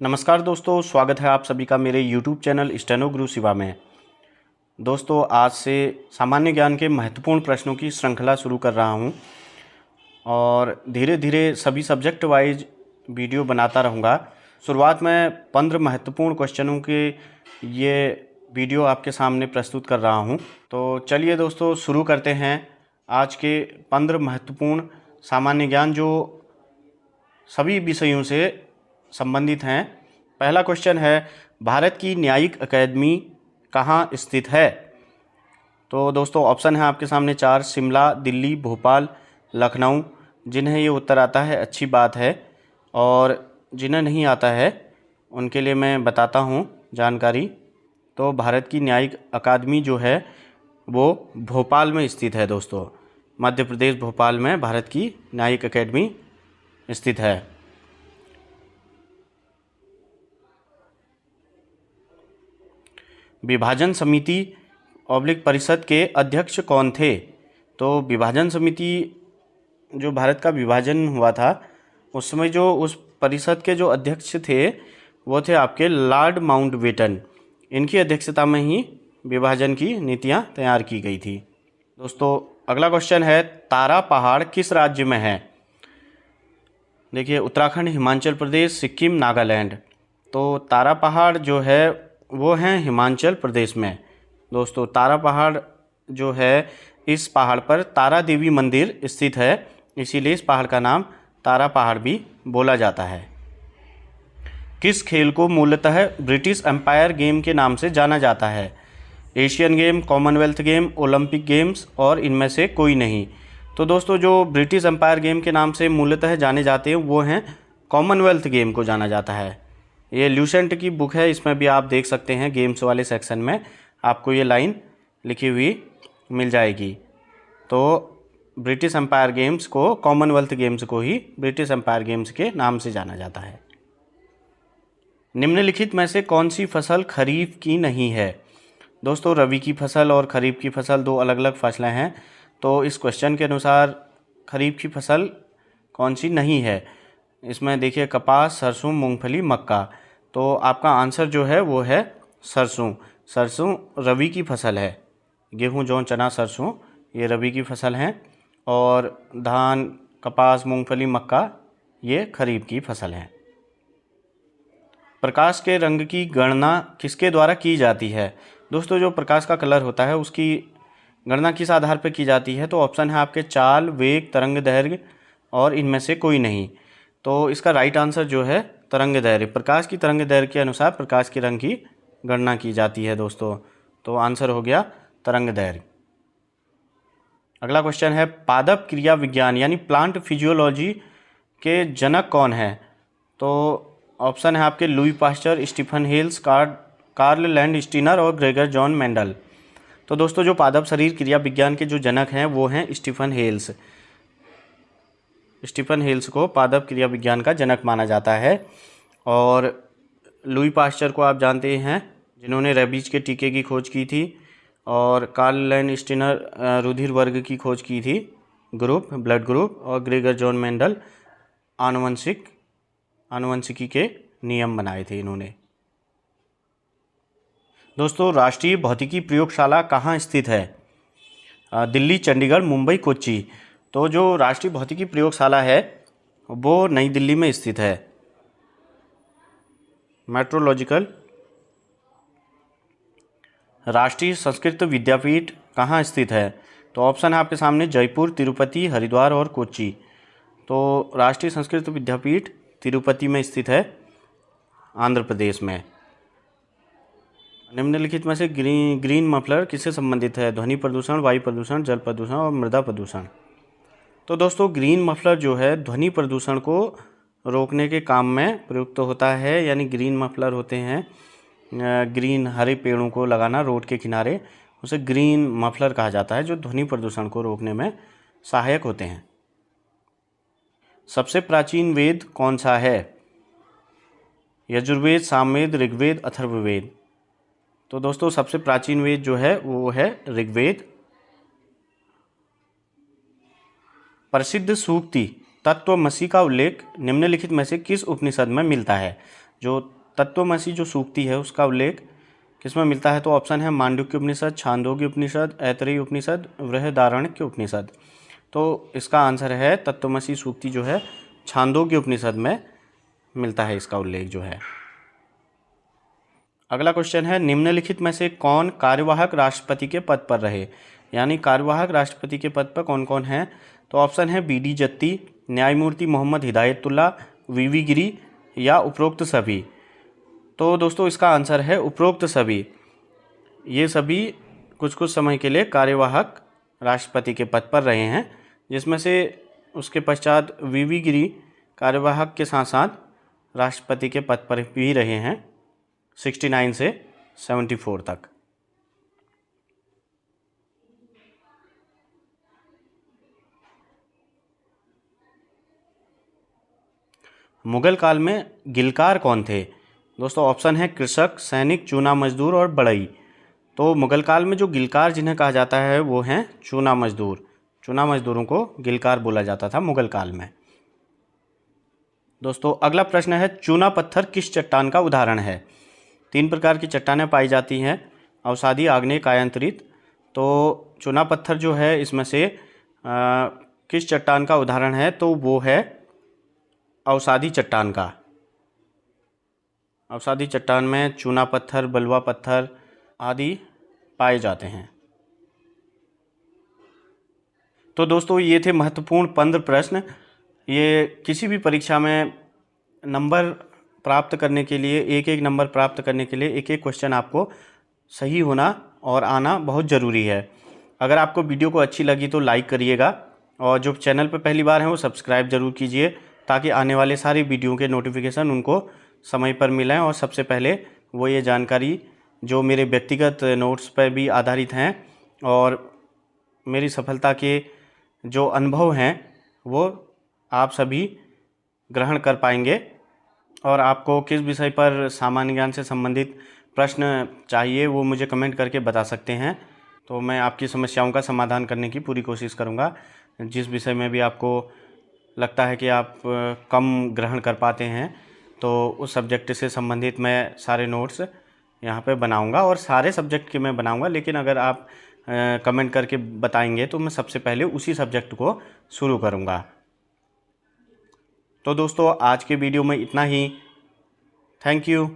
नमस्कार दोस्तों, स्वागत है आप सभी का मेरे YouTube चैनल स्टेनो गुरु शिवा में। दोस्तों, आज से सामान्य ज्ञान के महत्वपूर्ण प्रश्नों की श्रृंखला शुरू कर रहा हूं और धीरे धीरे सभी सब्जेक्ट वाइज वीडियो बनाता रहूंगा। शुरुआत में 15 महत्वपूर्ण क्वेश्चनों के ये वीडियो आपके सामने प्रस्तुत कर रहा हूं। तो चलिए दोस्तों, शुरू करते हैं आज के 15 महत्वपूर्ण सामान्य ज्ञान जो सभी विषयों से संबंधित हैं। पहला क्वेश्चन है, भारत की न्यायिक अकेडमी कहाँ स्थित है? तो दोस्तों ऑप्शन है आपके सामने 4, शिमला, दिल्ली, भोपाल, लखनऊ। जिन्हें ये उत्तर आता है अच्छी बात है, और जिन्हें नहीं आता है उनके लिए मैं बताता हूँ जानकारी। तो भारत की न्यायिक अकादमी जो है वो भोपाल में स्थित है दोस्तों। मध्य प्रदेश भोपाल में भारत की न्यायिक अकेडमी स्थित है। विभाजन समिति ऑब्लिक परिषद के अध्यक्ष कौन थे? तो विभाजन समिति जो भारत का विभाजन हुआ था उस समय जो उस परिषद के जो अध्यक्ष थे वो थे आपके लॉर्ड माउंटबेटन। इनकी अध्यक्षता में ही विभाजन की नीतियां तैयार की गई थी। दोस्तों अगला क्वेश्चन है, तारा पहाड़ किस राज्य में है? देखिए, उत्तराखंड, हिमाचल प्रदेश, सिक्किम, नागालैंड। तो तारा पहाड़ जो है वो हैं हिमाचल प्रदेश में। दोस्तों तारा पहाड़ जो है, इस पहाड़ पर तारा देवी मंदिर स्थित है, इसीलिए इस पहाड़ का नाम तारा पहाड़ भी बोला जाता है। किस खेल को मूलतः ब्रिटिश एम्पायर गेम के नाम से जाना जाता है? Asian game, Commonwealth game, Olympic games और इनमें से कोई नहीं। तो दोस्तों जो ब्रिटिश एम्पायर गेम के नाम से मूलतः जाने जाते हैं वो हैं कॉमनवेल्थ गेम को जाना जाता है। ये ल्यूसेंट की बुक है, इसमें भी आप देख सकते हैं गेम्स वाले सेक्शन में आपको ये लाइन लिखी हुई मिल जाएगी। तो ब्रिटिश एम्पायर गेम्स को, कॉमनवेल्थ गेम्स को ही ब्रिटिश एम्पायर गेम्स के नाम से जाना जाता है। निम्नलिखित में से कौन सी फसल खरीफ की नहीं है? दोस्तों रबी की फसल और खरीफ की फसल दो अलग अलग फसलें हैं। तो इस क्वेश्चन के अनुसार खरीफ की फसल कौन सी नहीं है? इसमें देखिए, कपास, सरसों, मूंगफली, मक्का। तो आपका आंसर जो है वो है सरसों। सरसों रबी की फसल है। गेहूं, जौ, चना, सरसों ये रबी की फसल हैं, और धान, कपास, मूंगफली, मक्का ये खरीफ की फसल हैं। प्रकाश के रंग की गणना किसके द्वारा की जाती है? दोस्तों जो प्रकाश का कलर होता है उसकी गणना किस आधार पर की जाती है? तो ऑप्शन है आपके चाल, वेग, तरंग दैर्घ्य और इनमें से कोई नहीं। तो इसका राइट आंसर जो है तरंग दैर्घ्य, प्रकाश की तरंग दैर्घ्य के अनुसार प्रकाश की रंग की गणना की जाती है दोस्तों। तो आंसर हो गया तरंग दैर्घ्य। अगला क्वेश्चन है, पादप क्रिया विज्ञान यानी प्लांट फिजियोलॉजी के जनक कौन है? तो ऑप्शन है आपके Louis Pasteur, Stephen Hales, Karl Landsteiner और ग्रेगर जॉन मेंडल। तो दोस्तों जो पादप शरीर क्रिया विज्ञान के जो जनक हैं वो हैं स्टीफन हेल्स। स्टीफन हेल्स को पादप क्रिया विज्ञान का जनक माना जाता है। और लुई पास्चर को आप जानते हैं, जिन्होंने रेबीज के टीके की खोज की थी, और कार्ल लैंडस्टीनर रुधिर वर्ग की खोज की थी, ग्रुप, ब्लड ग्रुप, और ग्रेगर जॉन मेंडल आनुवंशिकी के नियम बनाए थे इन्होंने। दोस्तों राष्ट्रीय भौतिकी प्रयोगशाला कहाँ स्थित है? दिल्ली, चंडीगढ़, मुंबई, कोच्चि। तो जो राष्ट्रीय भौतिकी प्रयोगशाला है वो नई दिल्ली में स्थित है। मेट्रोलॉजिकल राष्ट्रीय संस्कृत विद्यापीठ कहाँ स्थित है? तो ऑप्शन है आपके सामने जयपुर, तिरुपति, हरिद्वार और कोच्चि। तो राष्ट्रीय संस्कृत विद्यापीठ तिरुपति में स्थित है, आंध्र प्रदेश में। निम्नलिखित में से ग्रीन मफलर किससे संबंधित है? ध्वनि प्रदूषण, वायु प्रदूषण, जल प्रदूषण और मृदा प्रदूषण। तो दोस्तों ग्रीन मफलर जो है ध्वनि प्रदूषण को रोकने के काम में प्रयुक्त होता है। यानी ग्रीन मफलर होते हैं, ग्रीन हरे पेड़ों को लगाना रोड के किनारे, उसे ग्रीन मफलर कहा जाता है, जो ध्वनि प्रदूषण को रोकने में सहायक होते हैं। सबसे प्राचीन वेद कौन सा है? यजुर्वेद, सामवेद, ऋग्वेद, अथर्ववेद। तो दोस्तों सबसे प्राचीन वेद जो है वो है ऋग्वेद। प्रसिद्ध सूक्ति तत्वमसि का उल्लेख निम्नलिखित में से किस उपनिषद में मिलता है? जो तत्वमसी जो सूक्ति है उसका उल्लेख किसमें मिलता है? तो ऑप्शन है मांडुक्य उपनिषद, छांदोग्य उपनिषद, ऐतरेय उपनिषद, बृहदारण्यक उपनिषद। तो इसका आंसर है तत्वमसी सूक्ति जो है छांदोग्य उपनिषद में मिलता है इसका उल्लेख जो है। अगला क्वेश्चन है निम्नलिखित में से कौन कार्यवाहक राष्ट्रपति के पद पर रहे? यानी कार्यवाहक राष्ट्रपति के पद पर कौन कौन है? तो ऑप्शन है बी डी जत्ती, न्यायमूर्ति मोहम्मद हिदायतुल्लाह, वीवी गिरी या उपरोक्त सभी। तो दोस्तों इसका आंसर है उपरोक्त सभी। ये सभी कुछ कुछ समय के लिए कार्यवाहक राष्ट्रपति के पद पर रहे हैं, जिसमें से उसके पश्चात वीवी गिरी कार्यवाहक के साथ साथ राष्ट्रपति के पद पर भी रहे हैं 69 से 74 तक। मुगल काल में गिलकार कौन थे? दोस्तों ऑप्शन है कृषक, सैनिक, चूना मजदूर और बढ़ई। तो मुगल काल में जो गिलकार जिन्हें कहा जाता है वो हैं चूना मजदूर। चूना मजदूरों को गिलकार बोला जाता था मुगल काल में। दोस्तों अगला प्रश्न है चूना पत्थर किस चट्टान का उदाहरण है? 3 प्रकार की चट्टानें पाई जाती हैं, अवसादी, आग्नेय, कायांतरित। तो चूना पत्थर जो है इसमें से किस चट्टान का उदाहरण है? तो वो है अवसादी चट्टान का। अवसादी चट्टान में चूना पत्थर, बलुआ पत्थर आदि पाए जाते हैं। तो दोस्तों ये थे महत्वपूर्ण 15 प्रश्न। ये किसी भी परीक्षा में नंबर प्राप्त करने के लिए, एक एक नंबर प्राप्त करने के लिए एक एक क्वेश्चन आपको सही होना और आना बहुत ज़रूरी है। अगर आपको वीडियो को अच्छी लगी तो लाइक करिएगा, और जो चैनल पर पहली बार हैं वो सब्सक्राइब ज़रूर कीजिए, ताकि आने वाले सारे वीडियो के नोटिफिकेशन उनको समय पर मिलें और सबसे पहले वो ये जानकारी जो मेरे व्यक्तिगत नोट्स पर भी आधारित हैं और मेरी सफलता के जो अनुभव हैं वो आप सभी ग्रहण कर पाएंगे। और आपको किस विषय पर सामान्य ज्ञान से संबंधित प्रश्न चाहिए वो मुझे कमेंट करके बता सकते हैं, तो मैं आपकी समस्याओं का समाधान करने की पूरी कोशिश करूँगा। जिस विषय में भी आपको लगता है कि आप कम ग्रहण कर पाते हैं तो उस सब्जेक्ट से संबंधित मैं सारे नोट्स यहाँ पे बनाऊँगा, और सारे सब्जेक्ट के मैं बनाऊँगा। लेकिन अगर आप कमेंट करके बताएंगे तो मैं सबसे पहले उसी सब्जेक्ट को शुरू करूँगा। तो दोस्तों आज के वीडियो में इतना ही। Thank you.